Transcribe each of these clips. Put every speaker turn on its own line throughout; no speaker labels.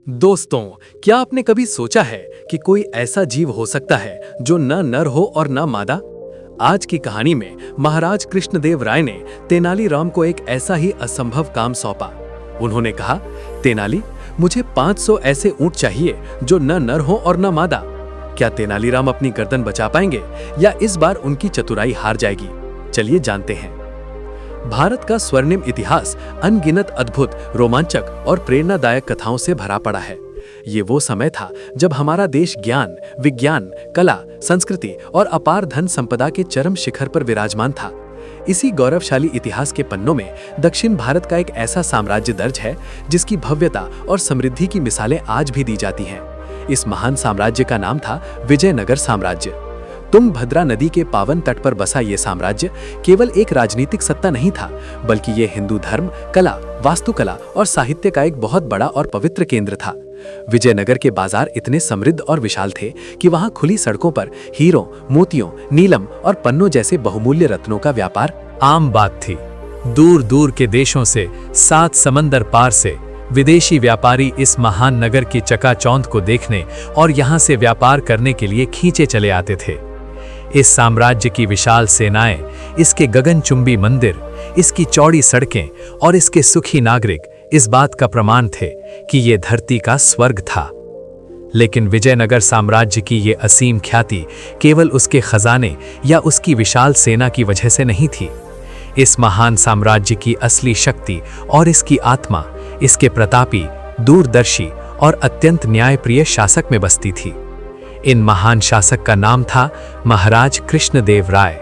दोस्तों, क्या आपने कभी सोचा है कि कोई ऐसा जीव हो सकता है जो न नर हो और न मादा? आज की कहानी में महाराज कृष्णदेव राय ने तेनालीराम को एक ऐसा ही असंभव काम सौंपा। उन्होंने कहा, तेनाली, मुझे 500 ऐसे ऊंट चाहिए जो न नर हो और न मादा। क्या तेनालीराम अपनी गर्दन बचा पाएंगे या इस बार उनकी चतुराई हार जाएगी? चलिए जानते हैं। भारत का स्वर्णिम इतिहास अनगिनत अद्भुत, रोमांचक और प्रेरणादायक कथाओं से भरा पड़ा है। ये वो समय था जब हमारा देश ज्ञान, विज्ञान, कला, संस्कृति और अपार धन संपदा के चरम शिखर पर विराजमान था। इसी गौरवशाली इतिहास के पन्नों में दक्षिण भारत का एक ऐसा साम्राज्य दर्ज है जिसकी भव्यता और समृद्धि की मिसालें आज भी दी जाती हैं। इस महान साम्राज्य का नाम था विजयनगर साम्राज्य। तुंगभद्रा नदी के पावन तट पर बसा ये साम्राज्य केवल एक राजनीतिक सत्ता नहीं था, बल्कि ये हिंदू धर्म, कला, वास्तुकला और साहित्य का एक बहुत बड़ा और पवित्र केंद्र था। विजयनगर के बाजार इतने समृद्ध और विशाल थे कि वहां खुली सड़कों पर हीरों, मोतियों, नीलम और पन्नों जैसे बहुमूल्य रत्नों का व्यापार
आम बात थी। दूर दूर के देशों से, 7 समंदर पार से विदेशी व्यापारी इस महान नगर की चकाचौंध को देखने और यहाँ से व्यापार करने के लिए खींचे चले आते थे। इस साम्राज्य की विशाल सेनाएं, इसके गगनचुंबी मंदिर, इसकी चौड़ी सड़कें और इसके सुखी नागरिक इस बात का प्रमाण थे कि ये धरती का स्वर्ग था। लेकिन विजयनगर साम्राज्य की ये असीम ख्याति केवल उसके खजाने या उसकी विशाल सेना की वजह से नहीं थी। इस महान साम्राज्य की असली शक्ति और इसकी आत्मा इसके प्रतापी, दूरदर्शी और अत्यंत न्यायप्रिय शासक में बसती थी। इन महान शासक का नाम था महाराज कृष्णदेव राय।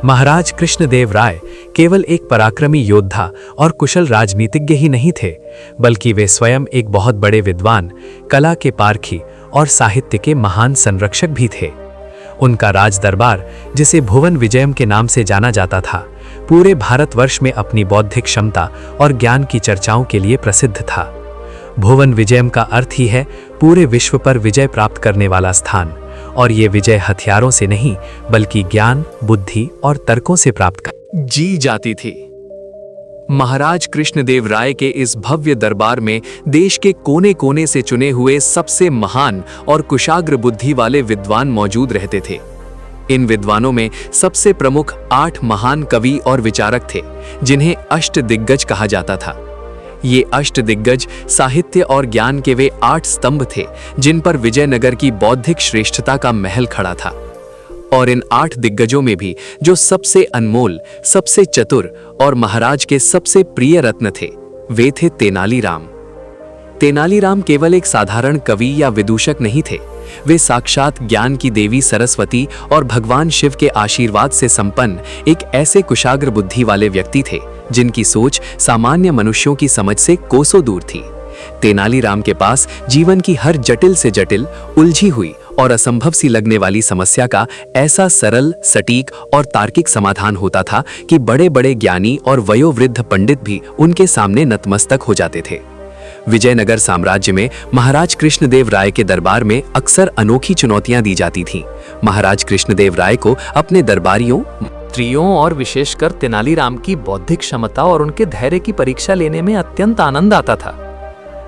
महाराज कृष्णदेव राय केवल एक पराक्रमी योद्धा और कुशल राजनीतिज्ञ ही नहीं थे, बल्कि वे स्वयं एक बहुत बड़े विद्वान, कला के पारखी और साहित्य के महान संरक्षक भी थे। उनका राज दरबार, जिसे भुवन विजयम के नाम से जाना जाता था, पूरे भारतवर्ष में अपनी बौद्धिक क्षमता और ज्ञान की चर्चाओं के लिए प्रसिद्ध था। भुवन विजयम का अर्थ ही है पूरे विश्व पर विजय प्राप्त करने वाला स्थान, और ये विजय हथियारों से नहीं बल्कि ज्ञान, बुद्धि और तर्कों से प्राप्त कर
जी जाती थी। महाराज कृष्णदेव राय के इस भव्य दरबार में देश के कोने कोने से चुने हुए सबसे महान और कुशाग्र बुद्धि वाले विद्वान मौजूद रहते थे। इन विद्वानों में सबसे प्रमुख 8 महान कवि और विचारक थे, जिन्हें अष्टदिग्गज कहा जाता था। ये अष्टदिग्गज साहित्य और ज्ञान के वे 8 स्तंभ थे, जिन पर विजयनगर की बौद्धिक श्रेष्ठता का महल खड़ा था। और इन 8 दिग्गजों में भी जो सबसे अनमोल, सबसे चतुर और महाराज के सबसे प्रिय रत्न थे, वे थे तेनालीराम। तेनालीराम केवल एक साधारण कवि या विदूषक नहीं थे। वे साक्षात ज्ञान की देवी सरस्वती और भगवान शिव के आशीर्वाद से संपन्न एक ऐसे कुशाग्र बुद्धि वाले व्यक्ति थे जिनकी सोच सामान्य मनुष्यों की समझ से कोसों दूर थी। तेनालीराम के पास जीवन की हर जटिल से जटिल, उलझी हुई और असंभव सी लगने वाली समस्या का ऐसा सरल, सटीक और तार्किक समाधान होता था कि बड़े बड़े ज्ञानी और वयोवृद्ध पंडित भी उनके सामने नतमस्तक हो जाते थे। विजयनगर साम्राज्य में महाराज कृष्णदेव राय के दरबार में अक्सर अनोखी चुनौतियां दी जाती थीं। महाराज कृष्णदेव राय को अपने दरबारियों,
मंत्रियों और विशेषकर तेनालीराम की बौद्धिक क्षमता और उनके धैर्य की परीक्षा लेने में अत्यंत आनंद आता था।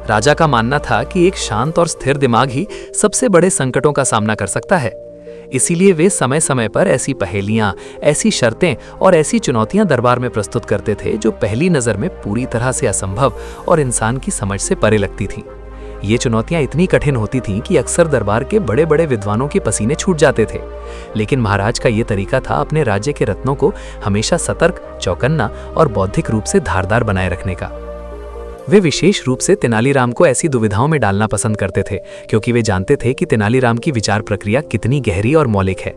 राजा का मानना था कि एक शांत और स्थिर दिमाग ही सबसे बड़े संकटों का सामना कर सकता है। इसीलिए वे समय समय पर ऐसी पहेलियां, ऐसी शर्तें और ऐसी चुनौतियां दरबार में प्रस्तुत करते थे जो पहली नजर में पूरी तरह से असंभव और इंसान की समझ से परे लगती थीं। ये चुनौतियां इतनी कठिन होती थीं कि अक्सर दरबार के बड़े बड़े विद्वानों के पसीने छूट जाते थे। लेकिन महाराज का ये तरीका था अपने राज्य के रत्नों को हमेशा सतर्क, चौकन्ना और बौद्धिक रूप से धारदार बनाए रखने का। वे विशेष रूप से तेनालीराम को ऐसी दुविधाओं में डालना पसंद करते थे, क्योंकि वे जानते थे कि तेनालीराम की विचार प्रक्रिया कितनी गहरी और मौलिक है।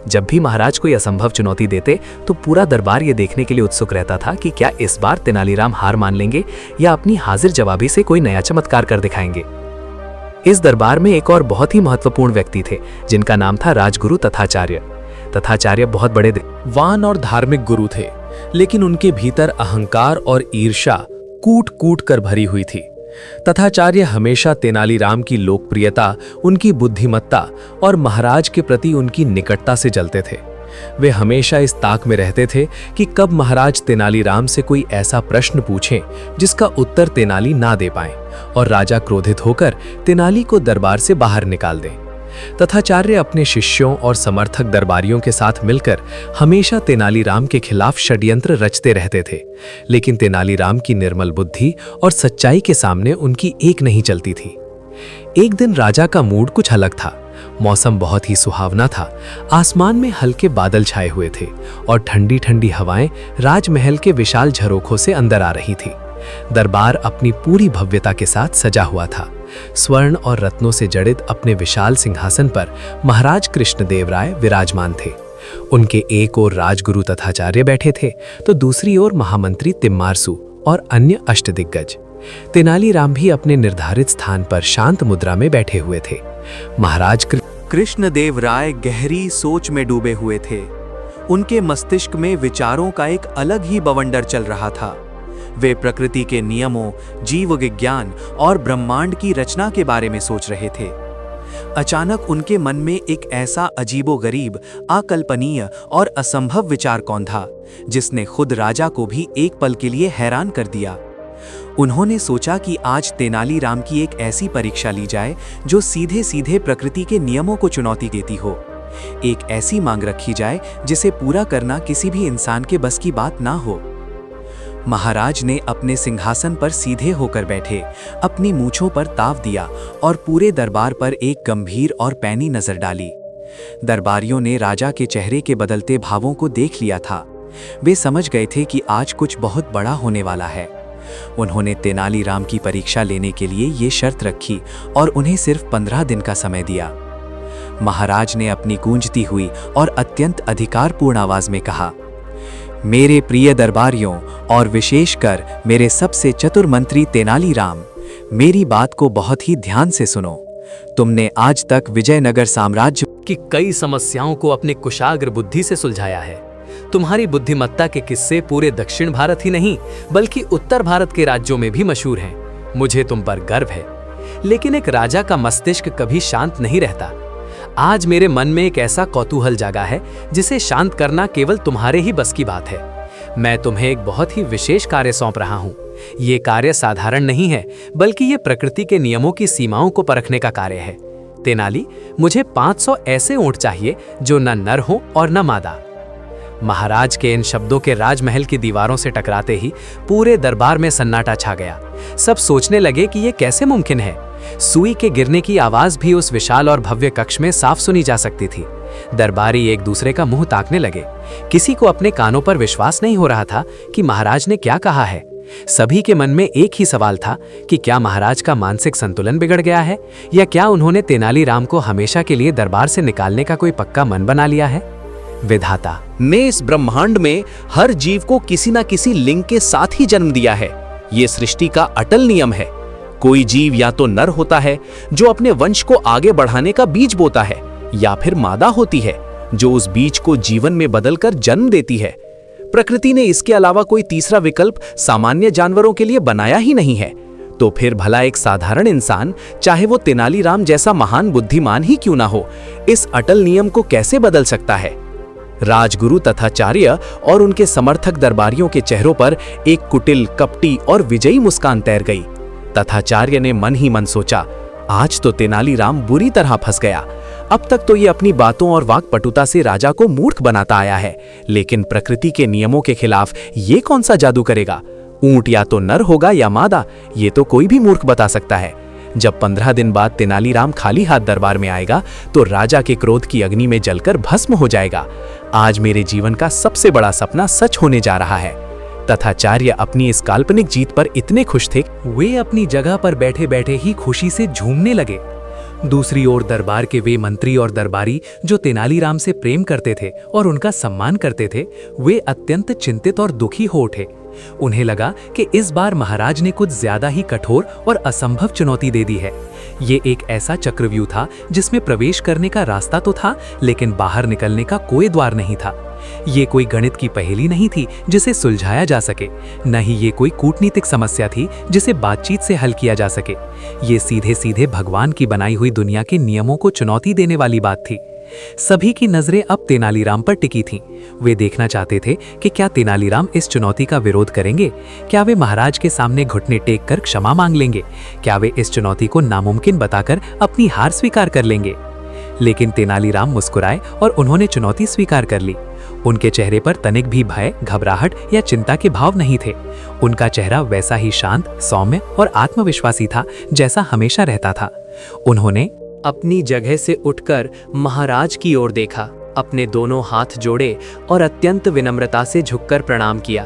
जब भी महाराज कोई असंभव चुनौती देते तो पूरा दरबार ये देखने के लिए उत्सुक रहता था कि क्या इस बार तेनालीराम हार मान लेंगे या अपनी हाजिर जवाबी से कोई नया चमत्कार कर दिखाएंगे। इस दरबार में एक और बहुत ही महत्वपूर्ण व्यक्ति थे, जिनका नाम था राजगुरु तथाचार्य। तथाचार्य बहुत बड़े
वान और धार्मिक गुरु थे, लेकिन उनके भीतर अहंकार और ईर्ष्या कूट कूट कर भरी हुई थी। तथाचार्य हमेशा तेनालीराम की लोकप्रियता, उनकी बुद्धिमत्ता और महाराज के प्रति उनकी निकटता से जलते थे।
वे हमेशा इस ताक में रहते थे कि कब महाराज तेनालीराम से कोई ऐसा प्रश्न पूछें जिसका उत्तर तेनाली ना दे पाएं और राजा क्रोधित होकर तेनाली को दरबार से बाहर निकाल दें। तथाचार्य अपने शिष्यों और समर्थक दरबारियों के साथ मिलकर हमेशा तेनालीराम के खिलाफ षड्यंत्र रचते रहते थे, लेकिन तेनालीराम की निर्मल बुद्धि और सच्चाई के सामने उनकी एक नहीं चलती थी। एक दिन राजा का मूड कुछ अलग था। मौसम बहुत ही सुहावना था। आसमान में हल्के बादल छाए हुए थे और ठंडी ठंडी हवाएं राजमहल के विशाल झरोखों से अंदर आ रही थी। दरबार अपनी पूरी भव्यता के साथ सजा हुआ था। स्वर्ण और रत्नों से जड़ित अपने विशाल सिंहासन पर महाराज कृष्णदेव राय विराजमान थे। उनके एक ओर राजगुरु तथाचार्य बैठे थे तो दूसरी ओर महामंत्री तिम्मारसु और अन्य अष्टदिग्गज। तेनालीराम भी अपने निर्धारित स्थान पर शांत मुद्रा में बैठे हुए थे। महाराज
कृष्णदेव राय गहरी सोच में डूबे हुए थे। उनके मस्तिष्क में विचारों का एक अलग ही बवंडर चल रहा था। वे प्रकृति के नियमों, जीव विज्ञान और ब्रह्मांड की रचना के बारे में सोच रहे थे। अचानक उनके मन में एक ऐसा अजीबोगरीब, अकल्पनीय और असंभव विचार कौंधा जिसने खुद राजा को भी एक पल के लिए हैरान कर दिया। उन्होंने सोचा कि आज तेनालीराम की एक ऐसी परीक्षा ली जाए जो सीधे सीधे प्रकृति के नियमों को चुनौती देती हो। एक ऐसी मांग रखी जाए जिसे पूरा करना किसी भी इंसान के बस की बात ना हो। महाराज ने अपने सिंहासन पर सीधे होकर बैठे अपनी मूंछों पर ताव दिया और पूरे दरबार पर एक गंभीर और पैनी नजर डाली। दरबारियों ने राजा के चेहरे के बदलते भावों को देख लिया था। वे समझ गए थे कि आज कुछ बहुत बड़ा होने वाला है। उन्होंने तेनालीराम की परीक्षा लेने के लिए ये शर्त रखी और उन्हें सिर्फ 15 दिन का समय दिया। महाराज ने अपनी गूंजती हुई और अत्यंत अधिकारपूर्ण आवाज में कहा, मेरे प्रिय दरबारियों और विशेषकर मेरे सबसे चतुर मंत्री तेनालीराम, मेरी बात को बहुत ही ध्यान से सुनो। तुमने आज तक विजयनगर साम्राज्य
की कई समस्याओं को अपने कुशाग्र बुद्धि से सुलझाया है। तुम्हारी बुद्धिमत्ता के किस्से पूरे दक्षिण भारत ही नहीं बल्कि उत्तर भारत के राज्यों में भी मशहूर हैं। मुझे तुम पर गर्व है। लेकिन एक राजा का मस्तिष्क कभी शांत नहीं रहता। आज मेरे मन में एक ऐसा कौतूहल जागा है जिसे शांत करना केवल तुम्हारे ही बस की बात है। मैं तुम्हें एक बहुत ही विशेष कार्य सौंप रहा हूँ। ये कार्य साधारण नहीं है बल्कि ये प्रकृति के नियमों की सीमाओं को परखने का कार्य है। तेनाली, मुझे 500 ऐसे ऊंट चाहिए जो न नर हो और न मादा। महाराज के इन शब्दों के राजमहल की दीवारों से टकराते ही पूरे दरबार में सन्नाटा छा गया। सब सोचने लगे कि ये कैसे मुमकिन है। सुई के गिरने की आवाज भी उस विशाल और भव्य कक्ष में साफ सुनी जा सकती थी। दरबारी एक दूसरे का मुंह ताकने लगे। किसी को अपने कानों पर विश्वास नहीं हो रहा था कि महाराज ने क्या कहा है। सभी के मन में एक ही सवाल था कि क्या महाराज का मानसिक संतुलन बिगड़ गया है या क्या उन्होंने तेनालीराम को हमेशा के लिए दरबार से निकालने का कोई पक्का मन बना लिया है। विधाता
ने इस ब्रह्मांड में हर जीव को किसी न किसी लिंग के साथ ही जन्म दिया है। ये सृष्टि का अटल नियम है। कोई जीव या तो नर होता है जो अपने वंश को आगे बढ़ाने का बीज बोता है, या फिर मादा होती है जो उस बीज को जीवन में बदलकर जन्म देती है। प्रकृति ने इसके अलावा कोई तीसरा विकल्प सामान्य जानवरों के लिए बनाया ही नहीं है। तो फिर भला एक साधारण इंसान, चाहे वो तेनालीराम जैसा महान बुद्धिमान ही क्यों ना हो, इस अटल नियम को कैसे बदल सकता है। राजगुरु तथाचार्य और उनके समर्थक दरबारियों के चेहरों पर एक कुटिल, कपटी और विजयी मुस्कान तैर गई। तथाचार्य ने मन ही मन सोचा, आज तो तेनालीराम बुरी तरह फंस गया। अब तक तो ये अपनी बातों और वाक्पटुता से राजा को मूर्ख बनाता आया है, लेकिन प्रकृति के नियमों के खिलाफ ये कौन सा जादू करेगा। ऊंट या तो नर होगा या मादा, ये तो कोई भी मूर्ख बता सकता है। जब 15 दिन बाद तेनालीराम खाली हाथ दरबार में आएगा तो राजा के क्रोध की अग्नि में जलकर भस्म हो जाएगा। आज मेरे जीवन का सबसे बड़ा सपना सच होने जा रहा है। तथाचार्य अपनी इस काल्पनिक जीत पर इतने खुश थे,
वे अपनी जगह पर बैठे बैठे ही खुशी से झूमने लगे। दूसरी ओर दरबार के वे मंत्री और दरबारी जो तेनालीराम से प्रेम करते थे और उनका सम्मान करते थे, वे अत्यंत चिंतित और दुखी हो उठे। उन्हें लगा कि इस बार महाराज ने कुछ ज्यादा ही कठोर और असंभव चुनौती दे दी है। ये एक ऐसा चक्रव्यूह था जिसमें प्रवेश करने का रास्ता तो था, लेकिन बाहर निकलने का कोई द्वार नहीं था। ये कोई गणित की पहेली नहीं थी जिसे सुलझाया जा सके, न ही ये कोई कूटनीतिक समस्या थी जिसे बातचीत से हल किया जा सके। ये सीधे सीधे भगवान की बनाई हुई दुनिया के नियमों को चुनौती देने वाली बात थी। सभी की नजरें अब तेनालीराम पर टिकी थीं। वे देखना चाहते थे कि क्या तेनालीराम इस चुनौती का विरोध करेंगे, क्या वे महाराज के सामने घुटने टेक कर क्षमा मांग लेंगे, क्या वे इस चुनौती को नामुमकिन बताकर अपनी हार स्वीकार कर लेंगे। लेकिन तेनालीराम मुस्कुराए और उन्होंने चुनौती स्वीकार कर ली। उनके चेहरे पर तनिक भी भय, घबराहट या चिंता के भाव नहीं थे। उनका चेहरा वैसा ही शांत, सौम्य और आत्मविश्वासी था जैसा हमेशा रहता था। उन्होंने
अपनी जगह से उठकर महाराज की ओर देखा, अपने दोनों हाथ जोड़े और अत्यंत विनम्रता से झुककर प्रणाम किया।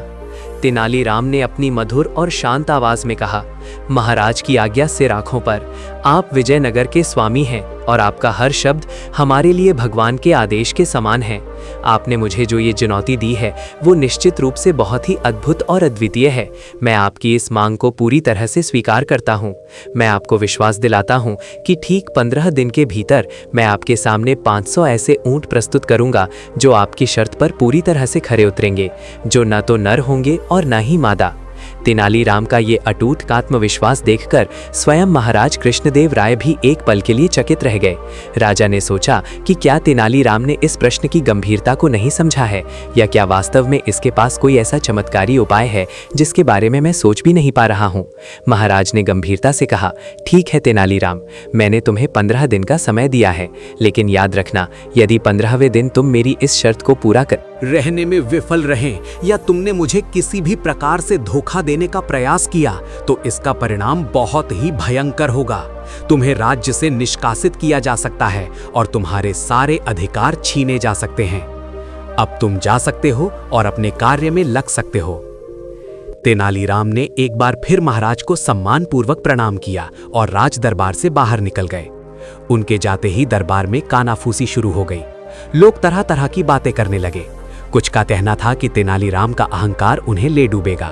तेनालीराम ने अपनी मधुर और शांत आवाज में कहा, महाराज की आज्ञा सिर आंखों पर, आप विजयनगर के स्वामी हैं और आपका हर शब्द हमारे लिए भगवान के आदेश के समान है। आपने मुझे जो ये चुनौती दी है वो निश्चित रूप से बहुत ही अद्भुत और अद्वितीय है। मैं आपकी इस मांग को पूरी तरह से स्वीकार करता हूँ। मैं आपको विश्वास दिलाता हूँ कि ठीक 15 दिन के भीतर मैं आपके सामने 500 ऐसे ऊंट प्रस्तुत करूंगा जो आपकी शर्त पर पूरी तरह से खरे उतरेंगे, जो न तो नर होंगे और न ही मादा। तेनालीराम का ये अटूट आत्मविश्वास देखकर स्वयं महाराज कृष्णदेव राय भी एक पल के लिए चकित रह गए। राजा ने सोचा कि क्या तेनालीराम ने इस प्रश्न की गंभीरता को नहीं समझा है, या क्या वास्तव में इसके पास कोई ऐसा चमत्कारी उपाय है जिसके बारे में मैं सोच भी नहीं पा रहा हूँ। महाराज ने गंभीरता से कहा, ठीक है तेनालीराम, मैंने तुम्हें 15 दिन का समय दिया है, लेकिन याद रखना, यदि 15वें दिन तुम मेरी इस शर्त को पूरा
रहने में विफल रहें या तुमने मुझे किसी भी प्रकार से धोखा देने का प्रयास किया तो इसका परिणाम बहुत ही भयंकर होगा। तुम्हें राज्य से निष्कासित किया जा सकता है और तुम्हारे सारे अधिकार छीने जा सकते हैं। अब तुम जा सकते हो और अपने कार्य में लग सकते हो। तेनालीराम ने एक बार फिर महाराज को सम्मानपूर्वक प्रणाम किया और राज दरबार से बाहर निकल गए। उनके जाते ही दरबार में कानाफूसी शुरू हो गई। लोग तरह तरह की बातें करने लगे। कुछ का कहना था कि तेनालीराम का अहंकार उन्हें ले डूबेगा।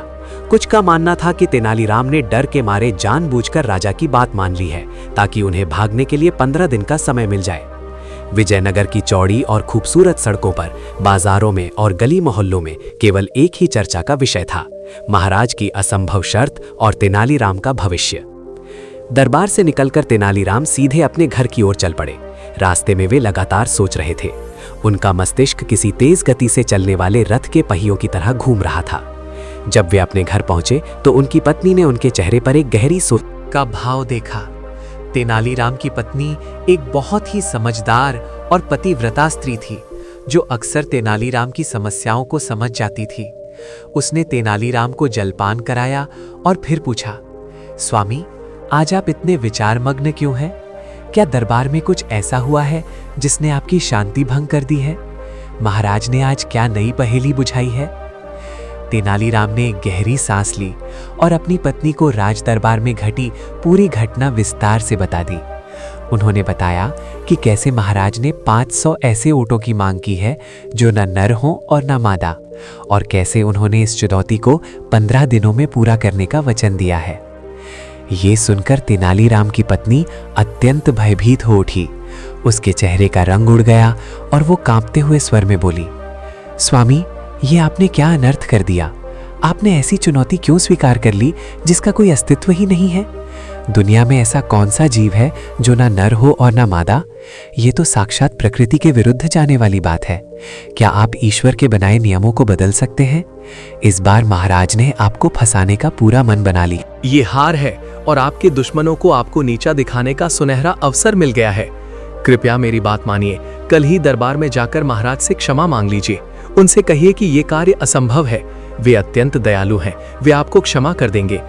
कुछ का मानना था कि तेनालीराम ने डर के मारे जानबूझकर राजा की बात मान ली है ताकि उन्हें भागने के लिए 15 दिन का समय मिल जाए। विजयनगर की चौड़ी और खूबसूरत सड़कों पर, बाजारों में और गली मोहल्लों में केवल एक ही चर्चा का विषय था, महाराज की असंभव शर्त और तेनालीराम का भविष्य। दरबार से निकलकर तेनालीराम सीधे अपने घर की ओर चल पड़े। रास्ते में वे लगातार सोच रहे थे। उनका मस्तिष्क किसी तेज गति से चलने वाले रथ के पहियों की तरह घूम रहा था। जब वे अपने घर पहुंचे तो उनकी पत्नी ने उनके चेहरे पर एक गहरी सोच
का भाव देखा। तेनालीराम की पत्नी एक बहुत ही समझदार और पतिव्रता स्त्री थी जो अक्सर तेनालीराम की समस्याओं को समझ जाती थी। उसने तेनालीराम को जलपान कराया और फिर पूछा, स्वामी, आज आप इतने विचारमग्न क्यों हैं? क्या दरबार में कुछ ऐसा हुआ है जिसने आपकी शांति भंग कर दी है? महाराज ने आज क्या नई पहेली बुझाई है? तेनालीराम ने एक गहरी सांस ली और अपनी पत्नी को राज दरबार में घटी पूरी घटना विस्तार से बता दी। उन्होंने बताया कि कैसे महाराज ने 500 ऐसे ऊँटों की मांग की है जो न नर हों और न मादा, और कैसे उन्होंने इस चुनौती को 15 दिनों में पूरा करने का वचन दिया है। ये सुनकर तेनालीराम की पत्नी अत्यंत भयभीत हो उठी। उसके चेहरे का रंग उड़ गया और वो कांपते हुए स्वर में बोली, स्वामी, ये आपने क्या अनर्थ कर दिया? आपने ऐसी चुनौती क्यों स्वीकार कर ली जिसका कोई अस्तित्व ही नहीं है? दुनिया में ऐसा कौन सा जीव है जो ना नर हो और ना मादा? ये तो साक्षात प्रकृति के विरुद्ध जाने वाली बात है। क्या आप ईश्वर के बनाए नियमों को बदल सकते हैं? इस बार महाराज ने आपको फंसाने का पूरा मन बना ली।
ये हार है और आपके दुश्मनों को आपको नीचा दिखाने का सुनहरा अवसर मिल गया है। कृपया मेरी बात मानिए, कल ही दरबार में जाकर महाराज से क्षमा मांग लीजिए। उनसे कहिए कि ये कार्य असंभव है। वे अत्यंत दयालु हैं, वे आपको क्षमा कर देंगे।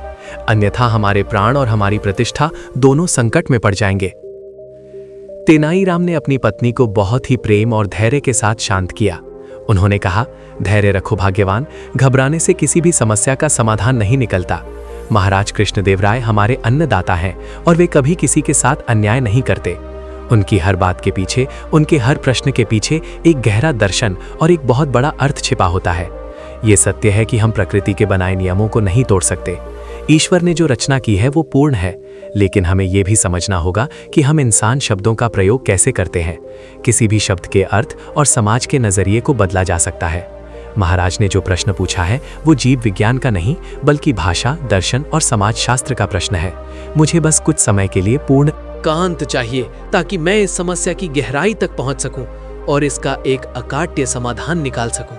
अन्यथा हमारे प्राण और हमारी प्रतिष्ठा दोनों संकट में पड़ जाएंगे। तेनालीराम ने अपनी पत्नी को बहुत ही प्रेम और धैर्य के साथ शांत किया। उन्होंने कहा, धैर्य रखो भाग्यवान, घबराने से किसी भी समस्या का समाधान नहीं निकलता। महाराज कृष्णदेव राय हमारे अन्नदाता हैं और वे कभी किसी के साथ अन्याय नहीं करते। उनकी हर बात के पीछे, उनके हर प्रश्न के पीछे एक गहरा दर्शन और एक बहुत बड़ा अर्थ छिपा होता है। ये सत्य है कि हम प्रकृति के बनाए नियमों को नहीं तोड़ सकते। ईश्वर ने जो रचना की है वो पूर्ण है, लेकिन हमें यह भी समझना होगा कि हम इंसान शब्दों का प्रयोग कैसे करते हैं। किसी भी शब्द के अर्थ और समाज के नजरिए को बदला जा सकता है। महाराज ने जो प्रश्न पूछा है वो जीव विज्ञान का नहीं, बल्कि भाषा, दर्शन और समाज शास्त्र का प्रश्न है। मुझे बस कुछ समय के लिए पूर्ण
एकांत चाहिए ताकि मैं इस समस्या की गहराई तक पहुंच सकूं और इसका एक अकाट्य समाधान निकाल सकूं।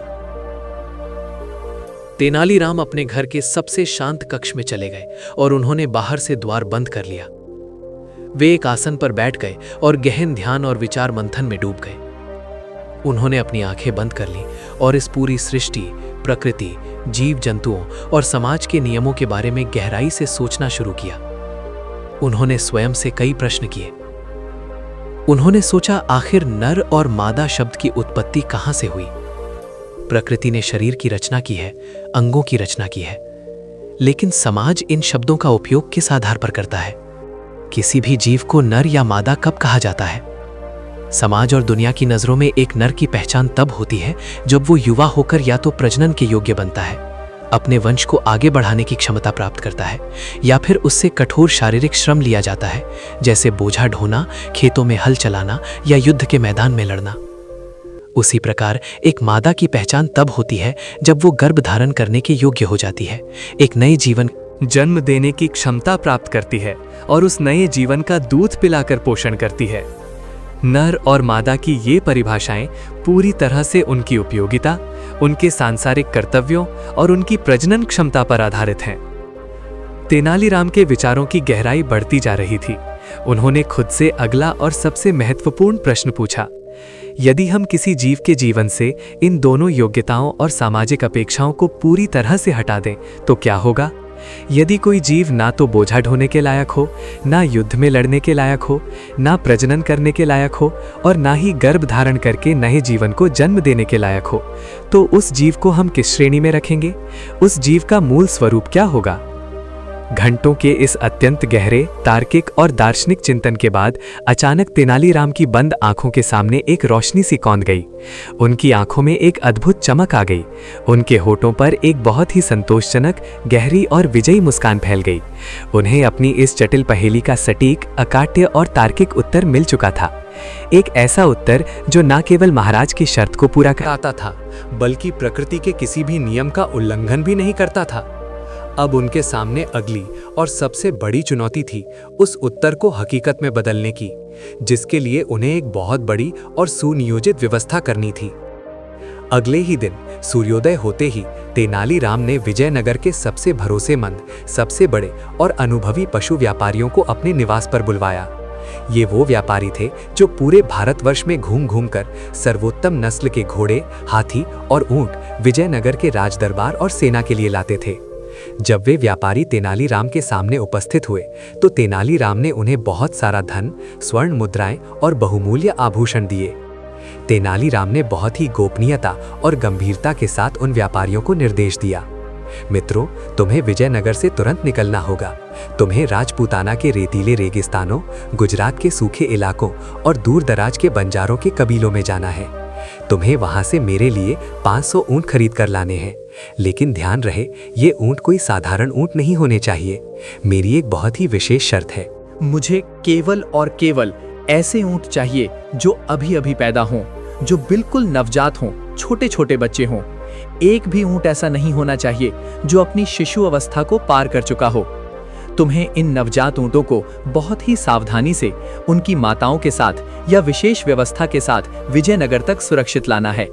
तेनालीराम अपने घर के सबसे शांत कक्ष में चले गए और उन्होंने बाहर से द्वार बंद कर लिया। वे एक आसन पर बैठ गए और गहन ध्यान और विचार मंथन में डूब गए। उन्होंने अपनी आंखें बंद कर ली और इस पूरी सृष्टि, प्रकृति, जीव जंतुओं और समाज के नियमों के बारे में गहराई से सोचना शुरू किया। उन्होंने स्वयं से कई प्रश्न किए। उन्होंने सोचा, आखिर नर और मादा शब्द की उत्पत्ति कहां से हुई? प्रकृति ने शरीर की रचना की है, अंगों की रचना की है, लेकिन समाज इन शब्दों का उपयोग किस आधार पर करता है? किसी भी जीव को नर या मादा कब कहा जाता है? समाज और दुनिया की नजरों में एक नर की पहचान तब होती है जब वो युवा होकर या तो प्रजनन के योग्य बनता है, अपने वंश को आगे बढ़ाने की क्षमता प्राप्त करता है, या फिर उससे कठोर शारीरिक श्रम लिया जाता है, जैसे बोझा ढोना, खेतों में हल चलाना या युद्ध के मैदान में लड़ना। उसी प्रकार एक मादा की पहचान तब होती है जब वो गर्भ धारण करने के योग्य हो जाती है, एक नए जीवन
जन्म देने की क्षमता प्राप्त करती है और उस नए जीवन का दूध पिलाकर पोषण करती है। नर और मादा की ये परिभाषाएं पूरी तरह से उनकी उपयोगिता, उनके सांसारिक कर्तव्यों और उनकी प्रजनन क्षमता पर आधारित हैं। तेनालीराम के विचारों की गहराई बढ़ती जा रही थी। उन्होंने खुद से अगला और सबसे महत्वपूर्ण प्रश्न पूछा, यदि हम किसी जीव के जीवन से इन दोनों योग्यताओं और सामाजिक अपेक्षाओं को पूरी तरह से हटा दें तो क्या होगा? यदि कोई जीव ना तो बोझा ढोने के लायक हो, ना युद्ध में लड़ने के लायक हो, ना प्रजनन करने के लायक हो और ना ही गर्भ धारण करके नए जीवन को जन्म देने के लायक हो, तो उस जीव को हम किस श्रेणी में रखेंगे? उस जीव का मूल स्वरूप क्या होगा? घंटों के इस अत्यंत गहरे, तार्किक और दार्शनिक चिंतन के बाद अचानक तेनालीराम की बंद आंखों के सामने एक रोशनी सी कौंध गई। उनकी आंखों में एक अद्भुत चमक आ गई। उनके होठों पर एक बहुत ही संतोषजनक, गहरी और विजयी मुस्कान फैल गई। उन्हें अपनी इस जटिल पहेली का सटीक, अकाट्य और तार्किक उत्तर मिल चुका था। एक ऐसा उत्तर जो न केवल महाराज की शर्त को पूरा कराता था, बल्कि प्रकृति के किसी भी नियम का उल्लंघन भी नहीं करता था। अब उनके सामने अगली और सबसे बड़ी चुनौती थी उस उत्तर को हकीकत में बदलने की, जिसके लिए उन्हें एक बहुत बड़ी और सुनियोजित व्यवस्था करनी थी। अगले ही दिन सूर्योदय होते ही तेनालीराम ने विजयनगर के सबसे भरोसेमंद, सबसे बड़े और अनुभवी पशु व्यापारियों को अपने निवास पर बुलवाया। ये वो व्यापारी थे जो पूरे भारतवर्ष में घूम घूम कर सर्वोत्तम नस्ल के घोड़े, हाथी और ऊंट विजयनगर के राजदरबार और सेना के लिए लाते थे। जब वे व्यापारी तेनालीराम के सामने उपस्थित हुए तो तेनालीराम ने उन्हें बहुत सारा धन, स्वर्ण मुद्राएं और बहुमूल्य आभूषण दिए। तेनालीराम ने बहुत ही गोपनीयता और गंभीरता के साथ उन व्यापारियों को निर्देश दिया, मित्रों, तुम्हें विजयनगर से तुरंत निकलना होगा। तुम्हें राजपूताना के रेतीले रेगिस्तानों, गुजरात के सूखे इलाकों और दूर दराज के बंजारों के कबीलों में जाना है। तुम्हें वहां से मेरे लिए 500 ऊंट खरीद कर लाने हैं, लेकिन ध्यान रहे ये ऊंट कोई साधारण ऊंट नहीं होने चाहिए। मेरी एक बहुत ही विशेष शर्त है।
मुझे केवल और केवल ऐसे ऊंट चाहिए जो अभी अभी पैदा हों, जो बिल्कुल नवजात हों, छोटे छोटे बच्चे हों। एक भी ऊंट ऐसा नहीं होना चाहिए जो अपनी शिशु अवस्था को पार कर चुका हो। तुम्हें इन नवजात ऊंटों को बहुत ही सावधानी से उनकी माताओं के साथ या विशेष व्यवस्था के साथ विजयनगर तक सुरक्षित लाना है।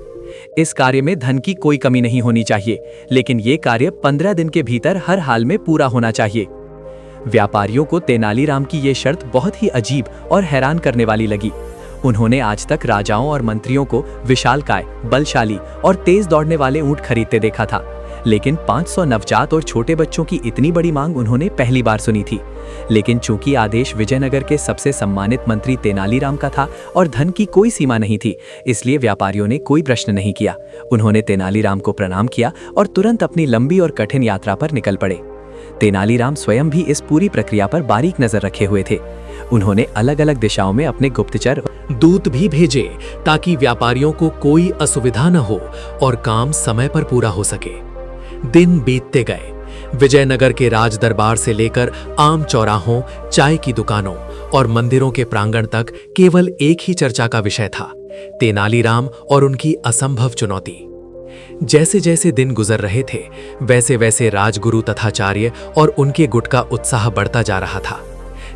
इस कार्य में धन की कोई कमी नहीं होनी चाहिए, लेकिन ये कार्य 15 दिन के भीतर हर हाल में पूरा होना चाहिए। व्यापारियों को तेनालीराम की ये शर्त बहुत ही अजीब और हैरान करने वाली लगी। उन्होंने आज तक राजाओं और मंत्रियों को विशालकाय, बलशाली और तेज दौड़ने वाले ऊंट खरीदते देखा था, लेकिन 500 नवजात और छोटे बच्चों की इतनी बड़ी मांग उन्होंने पहली बार सुनी थी। लेकिन चूंकि आदेश विजयनगर के सबसे सम्मानित मंत्री तेनालीराम का था और धन की कोई सीमा नहीं थी, इसलिए व्यापारियों ने कोई प्रश्न नहीं किया। उन्होंने तेनालीराम को प्रणाम किया और तुरंत अपनी लंबी और कठिन यात्रा पर निकल पड़े। तेनालीराम स्वयं भी इस पूरी प्रक्रिया पर बारीक नजर रखे हुए थे। उन्होंने अलग अलग दिशाओं में अपने गुप्तचर दूत भी भेजे ताकि व्यापारियों को कोई असुविधा न हो और काम समय पर पूरा हो सके। दिन बीतते गए। विजयनगर के राज दरबार से लेकर आम चौराहों, चाय की दुकानों और मंदिरों के प्रांगण तक केवल एक ही चर्चा का विषय था, तेनालीराम और उनकी असंभव चुनौती। जैसे जैसे दिन गुजर रहे थे, वैसे वैसे राजगुरु तथाचार्य और उनके गुट का उत्साह बढ़ता जा रहा था।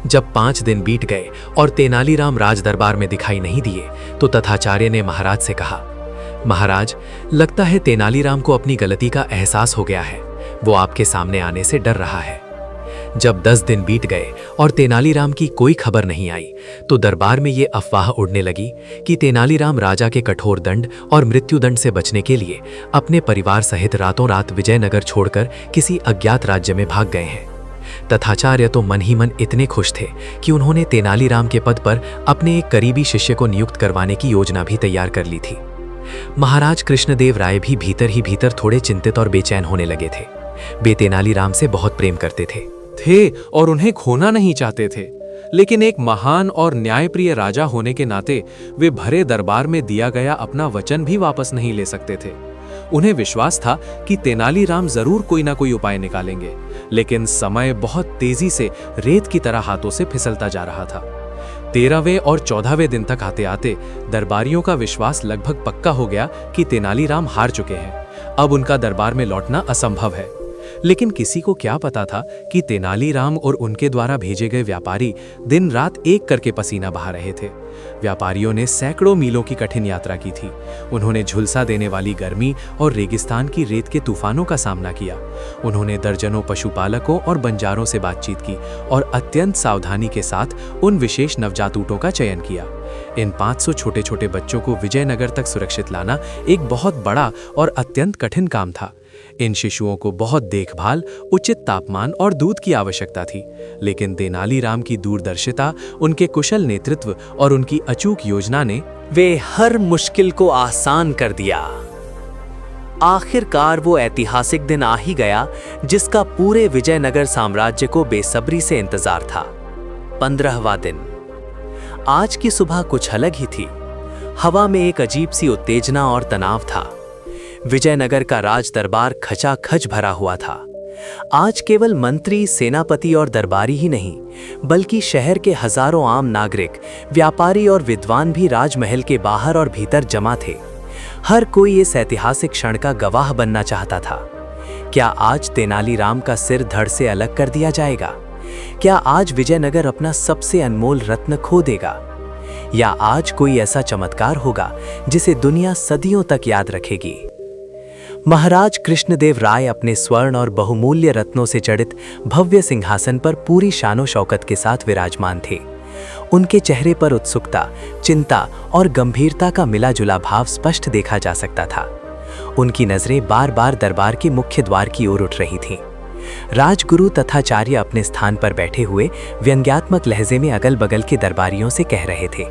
जब 5 दिन बीत गए और तेनालीराम राज दरबार में दिखाई नहीं दिए तो तथाचार्य ने महाराज से कहा, महाराज, लगता है तेनालीराम को अपनी गलती का एहसास हो गया है। वो आपके सामने आने से डर रहा है। जब 10 दिन बीत गए और तेनालीराम की कोई खबर नहीं आई तो दरबार में ये अफवाह उड़ने लगी कि तेनालीराम राजा के कठोर दंड और मृत्युदंड से बचने के लिए अपने परिवार सहित रातों रात विजयनगर छोड़कर किसी अज्ञात राज्य में भाग गए हैं। तथाचार्य तो मन ही मन इतने खुश थे कि उन्होंने तेनालीराम के पद पर अपने एक करीबी शिष्य को नियुक्त करवाने की योजना भी तैयार कर ली थी। महाराज कृष्णदेव राय भी भीतर ही भीतर थोड़े चिंतित और बेचैन होने लगे थे। वे तेनालीराम से बहुत प्रेम करते थे
और उन्हें खोना नहीं चाहते थे, लेकिन एक महान और न्यायप्रिय राजा होने के नाते वे भरे दरबार में दिया गया अपना वचन भी वापस नहीं ले सकते थे। उन्हें विश्वास था कि तेनालीराम जरूर कोई ना कोई उपाय निकालेंगे, लेकिन समय बहुत तेजी से रेत की तरह हाथों से फिसलता जा रहा था। 13वें और 14वें दिन तक आते आते दरबारियों का विश्वास लगभग पक्का हो गया कि तेनालीराम हार चुके हैं। अब उनका दरबार में लौटना असंभव है। लेकिन किसी को क्या पता था कि तेनालीराम और उनके द्वारा भेजे गए व्यापारी दिन रात एक करके पसीना बहा रहे थे। व्यापारियों ने सैकड़ों मीलों की कठिन यात्रा की थी। उन्होंने झुलसा देने वाली गर्मी और रेगिस्तान की रेत के तूफानों का सामना किया। उन्होंने दर्जनों पशुपालकों और बंजारों से बातचीत की और अत्यंत सावधानी के साथ उन विशेष नवजात ऊँटों का चयन किया। इन 500 छोटे छोटे बच्चों को विजयनगर तक सुरक्षित लाना एक बहुत बड़ा और अत्यंत कठिन काम था। इन शिशुओं को बहुत देखभाल, उचित तापमान और दूध की आवश्यकता थी, लेकिन तेनालीराम की दूरदर्शिता, उनके कुशल नेतृत्व और उनकी अचूक योजना ने
वे हर मुश्किल को आसान कर दिया। आखिरकार वो ऐतिहासिक दिन आ ही गया जिसका पूरे विजयनगर साम्राज्य को बेसब्री से इंतजार था। 15वां दिन। आज की सुबह कुछ अलग ही थी। हवा में एक अजीब सी उत्तेजना और तनाव था। विजयनगर का राज दरबार खचाखच भरा हुआ था। आज केवल मंत्री, सेनापति और दरबारी ही नहीं, बल्कि शहर के हजारों आम नागरिक, व्यापारी और विद्वान भी राजमहल के बाहर और भीतर जमा थे। हर कोई इस ऐतिहासिक क्षण का गवाह बनना चाहता था। क्या आज तेनालीराम का सिर धड़ से अलग कर दिया जाएगा? क्या आज विजयनगर अपना सबसे अनमोल रत्न खो देगा? या आज कोई ऐसा चमत्कार होगा जिसे दुनिया सदियों तक याद रखेगी? महाराज कृष्णदेव राय अपने स्वर्ण और बहुमूल्य रत्नों से जड़ित भव्य सिंहासन पर पूरी शानो शौकत के साथ विराजमान थे। उनके चेहरे पर उत्सुकता, चिंता और गंभीरता का मिला-जुला भाव स्पष्ट देखा जा सकता था। उनकी नजरें बार-बार दरबार के मुख्य द्वार की ओर उठ रही थीं। राजगुरु तथाचार्य अपने स्थान पर बैठे हुए व्यंग्यात्मक लहजे में अगल-बगल के दरबारियों से कह रहे थे,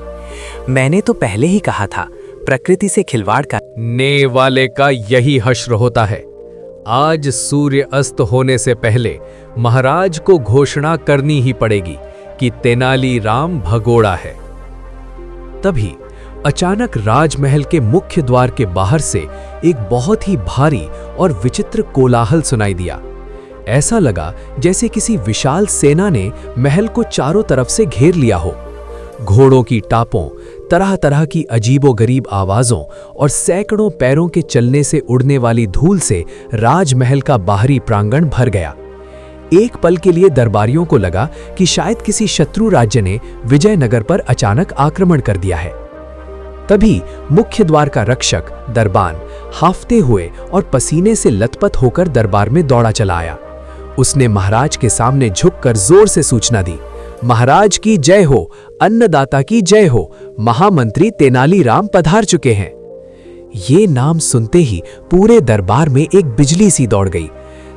मैंने तो पहले ही कहा था, प्रकृति से खिलवाड़
करने वाले का यही हश्र होता है। आज सूर्य अस्त होने से पहले महाराज को घोषणा करनी ही पड़ेगी कि तेनालीराम भगोड़ा है। तभी अचानक राजमहल के मुख्य द्वार के बाहर से एक बहुत ही भारी और विचित्र कोलाहल सुनाई दिया। ऐसा लगा जैसे किसी विशाल सेना ने महल को चारों तरफ से घेर लिया हो। घोड़ों की टापों, तरह तरह की अजीबोगरीब आवाजों और सैकड़ों पैरों के चलने से उड़ने वाली धूल से राजमहल का बाहरी प्रांगण भर गया। एक पल के लिए दरबारियों को लगा कि शायद किसी शत्रु राज्य ने विजयनगर पर अचानक आक्रमण कर दिया है। तभी मुख्य द्वार का रक्षक दरबान हाफते हुए और पसीने से लथपथ होकर दरबार में दौड़ा चला आया। उसने महाराज के सामने झुककर जोर से सूचना दी, महाराज की जय हो, अन्नदाता की जय हो, महामंत्री तेनालीराम पधार चुके हैं। ये नाम सुनते ही पूरे दरबार में एक बिजली सी दौड़ गई।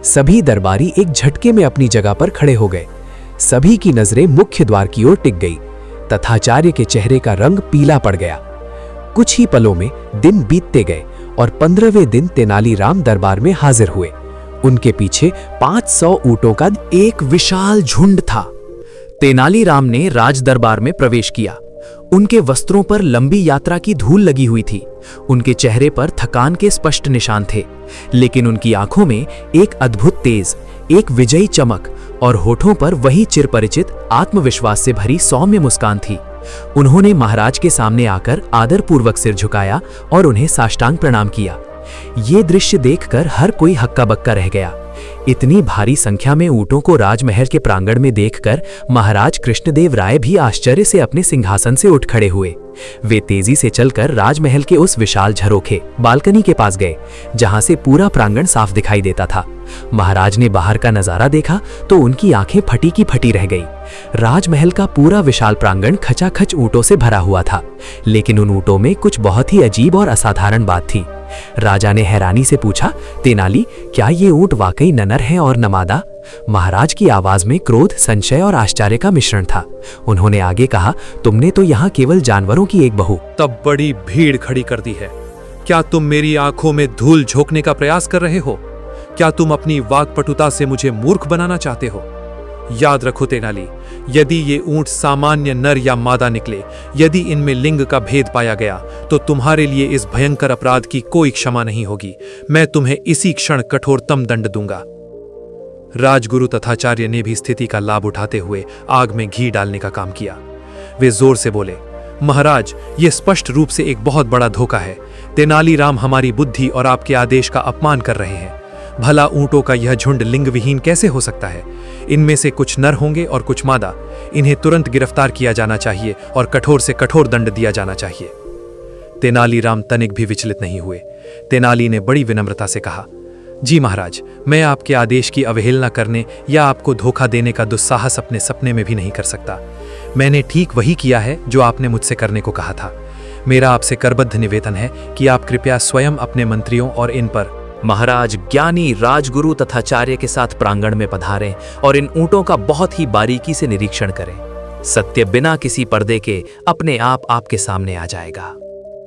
सभी दरबारी एक झटके में अपनी जगह पर खड़े हो गए। सभी की नजरें मुख्य द्वार की ओर टिक गई। तथाचार्य के चेहरे का रंग पीला पड़ गया। कुछ ही पलों में दिन बीतते गए और 15वें दिन तेनालीराम दरबार में हाजिर हुए। उनके पीछे 500 ऊंटों का एक विशाल झुंड था।
तेनालीराम ने राज दरबार में प्रवेश किया। उनके वस्त्रों पर लंबी यात्रा की धूल लगी हुई थी। उनके चेहरे पर थकान के स्पष्ट निशान थे, लेकिन उनकी आंखों में एक अद्भुत तेज, एक विजयी चमक और होठों पर वही चिरपरिचित आत्मविश्वास से भरी सौम्य मुस्कान थी। उन्होंने महाराज के सामने आकर आदरपूर्वक सिर झुकाया और उन्हें साष्टांग प्रणाम किया। ये दृश्य देखकर हर कोई हक्का बक्का रह गया।
इतनी भारी संख्या में ऊंटों को राजमहल के प्रांगण में देखकर महाराज कृष्णदेव राय भी आश्चर्य से अपने सिंहासन से उठ खड़े हुए। वे तेजी से चलकर राजमहल के उस विशाल झरोखे बालकनी के पास गए, जहां से पूरा प्रांगण साफ दिखाई देता था। महाराज ने बाहर का नजारा देखा तो उनकी आंखें फटी की फटी रह गई। राजमहल का पूरा विशाल प्रांगण खचाखच ऊंटों से भरा हुआ था, लेकिन उन ऊंटों में कुछ बहुत ही अजीब और असाधारण बात थी। राजा ने हैरानी से पूछा, तेनाली, क्या ये ऊंट वाकई ननर हैं और नमादा? महाराज की आवाज में क्रोध, संशय और आश्चर्य का मिश्रण था। उन्होंने आगे कहा, तुमने तो यहाँ केवल जानवरों की एक बहू।
तब बड़ी भीड़ खड़ी कर दी है। क्या तुम मेरी आंखों में धूल झोंकने का प्रयास कर रहे हो? क्या तुम अपनी वाक्पटुता से मुझे मूर्ख बनाना चाहते हो? याद रखो तेनाली, यदि ये ऊंट सामान्य नर या मादा निकले, यदि इनमें लिंग का भेद पाया गया, तो तुम्हारे लिए इस भयंकर अपराध की कोई क्षमा नहीं होगी। मैं तुम्हें इसी क्षण कठोरतम दंड दूंगा। राजगुरु तथाचार्य ने भी स्थिति का लाभ उठाते हुए आग में घी डालने का काम किया। वे जोर से बोले, महाराज, ये स्पष्ट रूप से एक बहुत बड़ा धोखा है। तेनालीराम हमारी बुद्धि और आपके आदेश का अपमान कर रहे हैं। भला ऊंटों का यह झुंड लिंग विहीन कैसे हो सकता है? इनमें से कुछ नर होंगे और कुछ मादा। इन्हें तुरंत गिरफ्तार किया जाना चाहिए और कठोर से कठोर दंड दिया जाना चाहिए। तेनालीराम तनिक भी विचलित नहीं हुए। तेनाली ने बड़ी विनम्रता से कहा, जी महाराज, मैं आपके आदेश की अवहेलना करने या आपको धोखा देने का दुस्साहस अपने सपने में भी नहीं कर सकता। मैंने ठीक वही किया है जो आपने मुझसे करने को कहा था। मेरा आपसे करबद्ध निवेदन है कि आप कृपया स्वयं अपने मंत्रियों और इन पर।
महाराज ज्ञानी राजगुरु तथाचार्य के साथ प्रांगण में पधारें और इन ऊंटों का बहुत ही बारीकी से निरीक्षण करें। सत्य बिना किसी पर्दे के अपने आप आपके सामने आ जाएगा।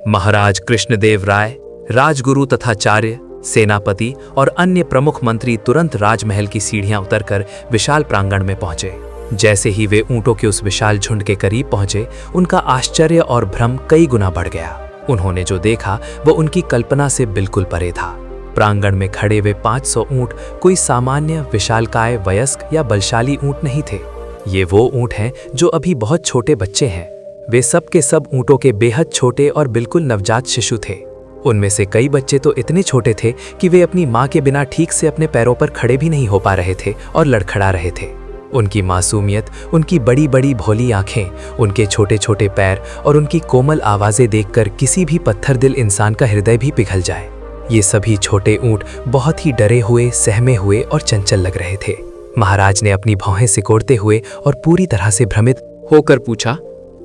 महाराज कृष्णदेव राय, राजगुरु तथाचार्य, सेनापति और अन्य प्रमुख मंत्री तुरंत राजमहल की सीढ़ियां उतरकर विशाल प्रांगण में पहुंचे। जैसे ही वे ऊंटों के उस विशाल झुंड के करीब पहुंचे, उनका आश्चर्य और भ्रम कई गुना बढ़ गया। उन्होंने जो देखा वो उनकी कल्पना से बिल्कुल परे था। प्रांगण में खड़े हुए 500 ऊंट कोई सामान्य विशालकाय, वयस्क या बलशाली ऊंट नहीं थे। ये वो ऊंट हैं जो अभी बहुत छोटे बच्चे हैं। वे सब के सब ऊंटों के बेहद छोटे और बिल्कुल नवजात शिशु थे। उनमें से कई बच्चे तो इतने छोटे थे कि वे अपनी मां के बिना ठीक से अपने पैरों पर खड़े भी नहीं हो पा रहे थे और लड़खड़ा रहे थे। उनकी मासूमियत, उनकी बड़ी बड़ी भोली आंखें, उनके छोटे छोटे पैर और उनकी कोमल आवाजें देखकर किसी भी पत्थर दिल इंसान का हृदय भी पिघल जाए। ये सभी छोटे ऊंट बहुत ही डरे हुए, सहमे हुए और चंचल लग रहे थे। महाराज ने अपनी भौहें सिकोड़ते हुए और पूरी तरह से भ्रमित
होकर पूछा,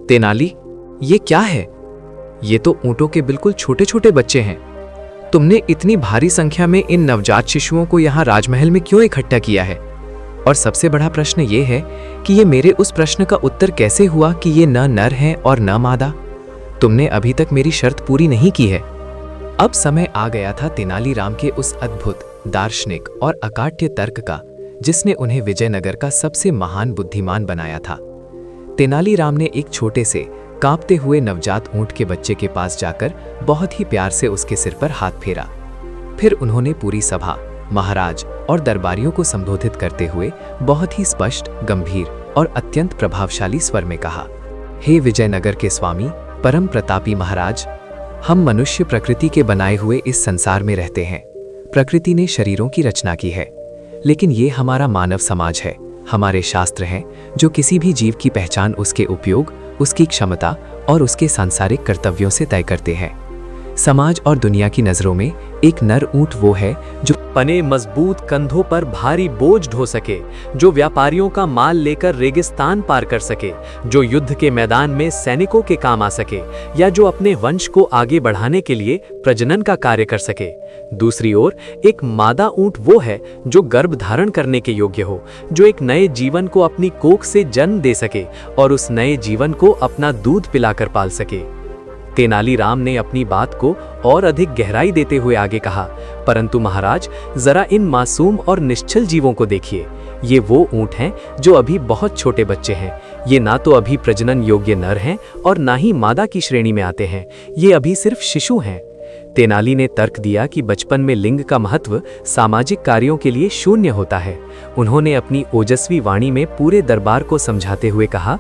तेनाली, ये क्या है? ये तो ऊंटों के बिल्कुल छोटे छोटे बच्चे हैं। तुमने इतनी भारी संख्या में इन नवजात शिशुओं को यहाँ राजमहल में क्यों इकट्ठा किया है? और सबसे बड़ा प्रश्न ये है कि ये मेरे उस प्रश्न का उत्तर कैसे हुआ कि ये न नर हैं और न मादा? तुमने अभी तक मेरी शर्त पूरी नहीं की है। अब समय आ गया था तेनालीराम के उस अद्भुत, दार्शनिक और अकाट्य तर्क का, जिसने उन्हें विजयनगर का सबसे महान बुद्धिमान बनाया था। तेनालीराम ने एक छोटे से कांपते हुए नवजात ऊंट के बच्चे के पास जाकर बहुत ही प्यार से उसके सिर पर हाथ फेरा। फिर उन्होंने पूरी सभा, महाराज और दरबारियों को संबोधित करते हुए बहुत ही स्पष्ट, गंभीर और अत्यंत प्रभावशाली स्वर में कहा, हे विजयनगर के स्वामी, परम प्रतापी महाराज, हम मनुष्य प्रकृति के बनाए हुए इस संसार में रहते हैं। प्रकृति ने शरीरों की रचना की है, लेकिन ये हमारा मानव समाज है। हमारे शास्त्र हैं जो किसी भी जीव की पहचान उसके उपयोग, उसकी क्षमता और उसके सांसारिक कर्तव्यों से तय करते हैं। समाज और दुनिया की नजरों में एक नर ऊंट वो है जो
पने मजबूत कंधों पर भारी बोझ ढो सके, जो व्यापारियों का माल लेकर रेगिस्तान पार कर सके, जो युद्ध के मैदान में सैनिकों के काम आ सके, या जो अपने वंश को आगे बढ़ाने के लिए प्रजनन का कार्य कर सके। दूसरी ओर एक मादा ऊंट वो है जो गर्भ धारण करने के योग्य हो, जो एक नए जीवन को अपनी कोख से जन्म दे सके और उस नए जीवन को अपना दूध पिलाकर पाल सके। तेनालीराम ने अपनी बात को और अधिक गहराई देते हुए आगे कहा, परंतु महाराज, जरा इन मासूम और निश्चल जीवों को देखिए। ये वो ऊंट हैं जो अभी बहुत छोटे बच्चे हैं। ये ना तो अभी प्रजनन योग्य नर हैं और ना ही मादा की श्रेणी में आते हैं। ये अभी सिर्फ शिशु हैं। तेनाली ने तर्क दिया कि बचपन में लिंग का महत्व सामाजिक कार्यों के लिए शून्य होता है। उन्होंने अपनी ओजस्वी वाणी में पूरे दरबार को समझाते हुए कहा,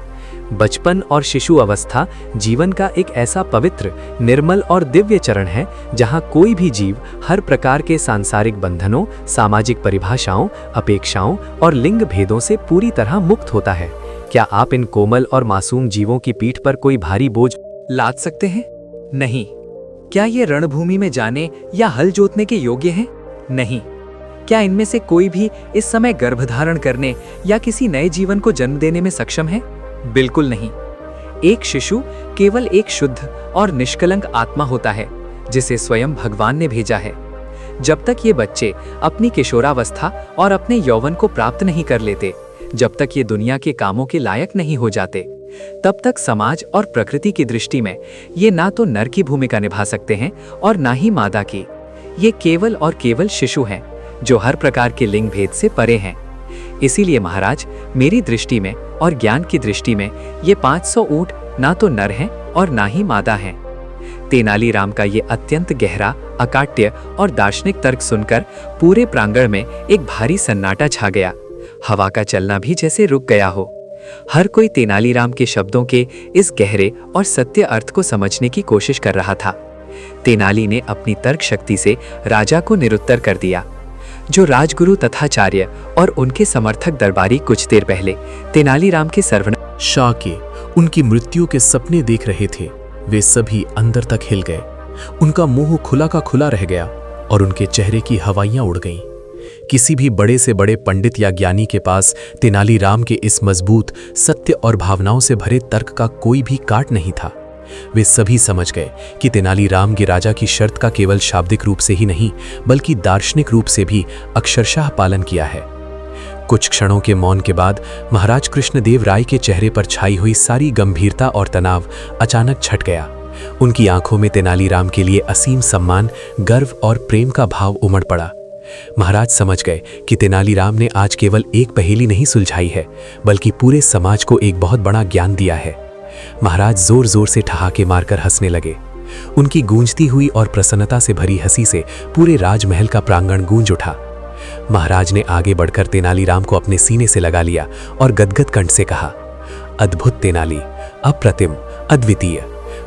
बचपन और शिशु अवस्था जीवन का एक ऐसा पवित्र, निर्मल और दिव्य चरण है जहां कोई भी जीव हर प्रकार के सांसारिक बंधनों, सामाजिक परिभाषाओं, अपेक्षाओं और लिंग भेदों से पूरी तरह मुक्त होता है। क्या आप इन कोमल और मासूम जीवों की पीठ पर कोई भारी बोझ
लाद सकते हैं? नहीं। क्या ये रणभूमि में जाने या हल जोतने के योग्य हैं? नहीं। क्या इनमें से कोई भी इस समय गर्भधारण करने या किसी नए जीवन को जन्म देने में सक्षम है? बिल्कुल नहीं। एक शिशु केवल एक शुद्ध और निष्कलंक आत्मा होता है जिसे स्वयं भगवान ने भेजा है। जब तक ये बच्चे अपनी किशोरावस्था और अपने यौवन को प्राप्त नहीं कर लेते, जब तक ये दुनिया के कामों के लायक नहीं हो जाते, तब तक समाज और प्रकृति की दृष्टि में ये ना तो नर की भूमिका निभा सकते हैं और ना ही मादा की। ये केवल और केवल शिशु हैं जो हर प्रकार के लिंग भेद से परे हैं। इसीलिए महाराज, मेरी दृष्टि में और ज्ञान की दृष्टि में ये 500 ऊंट ना तो नर हैं और ना ही मादा हैं। तेनालीराम का ये अत्यंत गहरा, अकाट्य और दार्शनिक तर्क सुनकर पूरे प्रांगण में एक भारी सन्नाटा छा गया। हवा का चलना भी जैसे रुक गया हो। हर कोई तेनालीराम के शब्दों के इस गहरे और सत्य अर्थ को समझने की कोशिश कर रहा था। तेनाली ने अपनी तर्क शक्ति से राजा को निरुत्तर कर दिया। जो राजगुरु तथाचार्य और उनके समर्थक दरबारी कुछ देर पहले तेनालीराम के सर्वनाम
शाह के उनकी मृत्यु के सपने देख रहे थे, वे सभी अंदर तक हिल गए। उनका मुंह खुला का खुला रह गया और उनके चेहरे की हवाइयां उड़ गईं। किसी भी बड़े से बड़े पंडित या ज्ञानी के पास तेनालीराम के इस मजबूत, सत्य और भावनाओं से भरे तर्क का कोई भी काट नहीं था। वे सभी समझ गए कि तेनालीराम के राजा की शर्त का केवल शाब्दिक रूप से ही नहीं बल्कि दार्शनिक रूप से भी अक्षरशः पालन किया है। कुछ क्षणों के मौन के बाद महाराज कृष्णदेव राय के चेहरे पर छाई हुई सारी गंभीरता और तनाव अचानक छट गया। उनकी आंखों में तेनालीराम के लिए असीम सम्मान, गर्व और प्रेम का भाव उमड़ पड़ा। महाराज समझ गए कि तेनालीराम ने आज केवल एक पहेली नहीं सुलझाई है बल्कि पूरे समाज को एक बहुत बड़ा ज्ञान दिया है। महाराज जोर जोर से ठहाके मारकर हंसने लगे। उनकी गूंजती हुई और प्रसन्नता से भरी हंसी से पूरे राजमहल का प्रांगण गूंज उठा। महाराज ने आगे बढ़कर तेनालीराम को अपने सीने से लगा लिया और गदगद कंठ से कहा, अद्भुत तेनाली, अप्रतिम, अद्वितीय।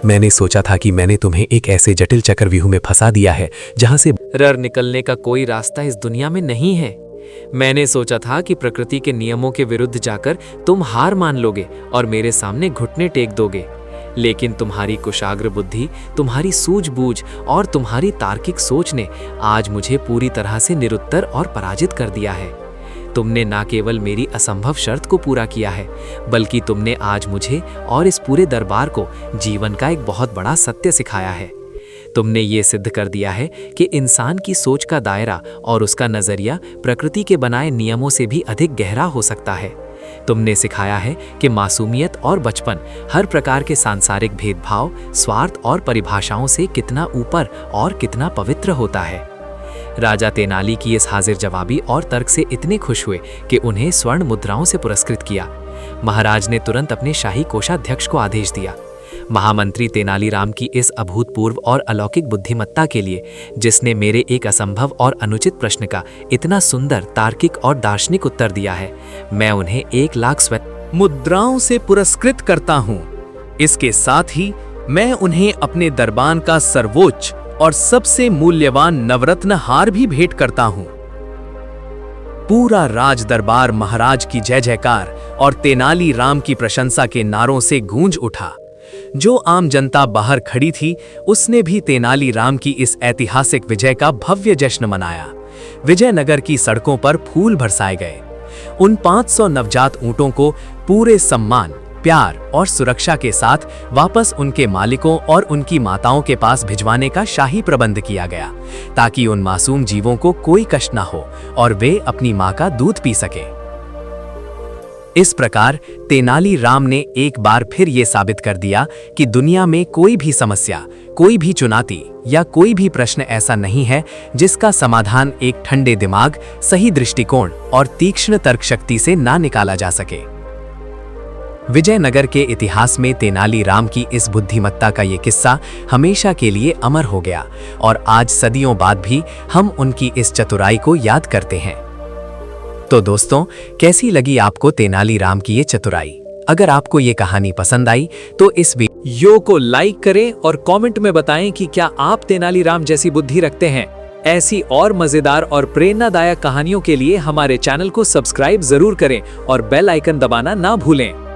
मैंने सोचा था कि मैंने तुम्हें एक ऐसे जटिल चक्रव्यूह में फंसा दिया है जहां से
निकलने का कोई रास्ता इस दुनिया में नहीं है। मैंने सोचा था कि प्रकृति के नियमों के विरुद्ध जाकर तुम हार मान लोगे और मेरे सामने घुटने टेक दोगे, लेकिन तुम्हारी कुशाग्र बुद्धि, तुम्हारी सूझबूझ और तुम्हारी तार्किक सोच ने आज मुझे पूरी तरह से निरुत्तर और पराजित कर दिया है। तुमने न केवल मेरी असंभव शर्त को पूरा किया है बल्कि तुमने आज मुझे और इस पूरे दरबार को जीवन का एक बहुत बड़ा सत्य सिखाया है। तुमने ये सिद्ध कर दिया है कि इंसान की सोच का दायरा और उसका नजरिया प्रकृति के बनाए नियमों से भी अधिक गहरा हो सकता है। तुमने सिखाया है कि मासूमियत और बचपन हर प्रकार के सांसारिक भेदभाव, स्वार्थ और परिभाषाओं से कितना ऊपर और कितना पवित्र होता है। राजा तेनाली की इस हाजिर जवाबी और तर्क से इतने खुश हुए कि उन्हें स्वर्ण मुद्राओं से पुरस्कृत किया। महाराज ने तुरंत अपने शाही कोषाध्यक्ष को आदेश दिया। महामंत्री तेनालीराम की इस अभूतपूर्व और अलौकिक बुद्धिमत्ता के लिए, जिसने मेरे एक असंभव और अनुचित प्रश्न का इतना सुंदर, तार्किक और दार्शनिक उत्तर दिया है, मैं उन्हें 1 लाख स्वर्ण
मुद्राओं से पुरस्कृत करता हूं। इसके साथ ही मैं उन्हें अपने दरबार का सर्वोच्च और सबसे मूल्यवान नवरत्न हार भी भेंट करता हूं। पूरा राज दरबार महाराज की जय जयकार और तेनालीराम की प्रशंसा के नारों से गूंज उठा। जो आम जनता बाहर खड़ी थी, उसने भी तेनालीराम की इस ऐतिहासिक विजय का भव्य जश्न मनाया। विजयनगर की सड़कों पर फूल बरसाए गए। उन 500 नवजात ऊंटों को पूरे सम्मान, प्यार और सुरक्षा के साथ वापस उनके मालिकों और उनकी माताओं के पास भिजवाने का शाही प्रबंध किया गया, ताकि उन मासूम जीवों को कोई कष्ट न हो और वे अपनी मां का दूध पी सके। इस प्रकार तेनालीराम ने एक बार फिर ये साबित कर दिया कि दुनिया में कोई भी समस्या, कोई भी चुनौती या कोई भी प्रश्न ऐसा नहीं है जिसका समाधान एक ठंडे दिमाग, सही दृष्टिकोण और तीक्ष्ण तर्क शक्ति से ना निकाला जा सके। विजयनगर के इतिहास में तेनालीराम की इस बुद्धिमत्ता का ये किस्सा हमेशा के लिए अमर हो गया और आज सदियों बाद भी हम उनकी इस चतुराई को याद करते हैं। तो दोस्तों, कैसी लगी आपको तेनालीराम की ये चतुराई?
अगर आपको ये कहानी पसंद आई तो इस
वीडियो को लाइक करें और कमेंट में बताएं कि क्या आप तेनालीराम जैसी बुद्धि रखते हैं। ऐसी और मजेदार और प्रेरणादायक कहानियों के लिए हमारे चैनल को सब्सक्राइब जरूर करें और बेल आइकन दबाना ना भूलें।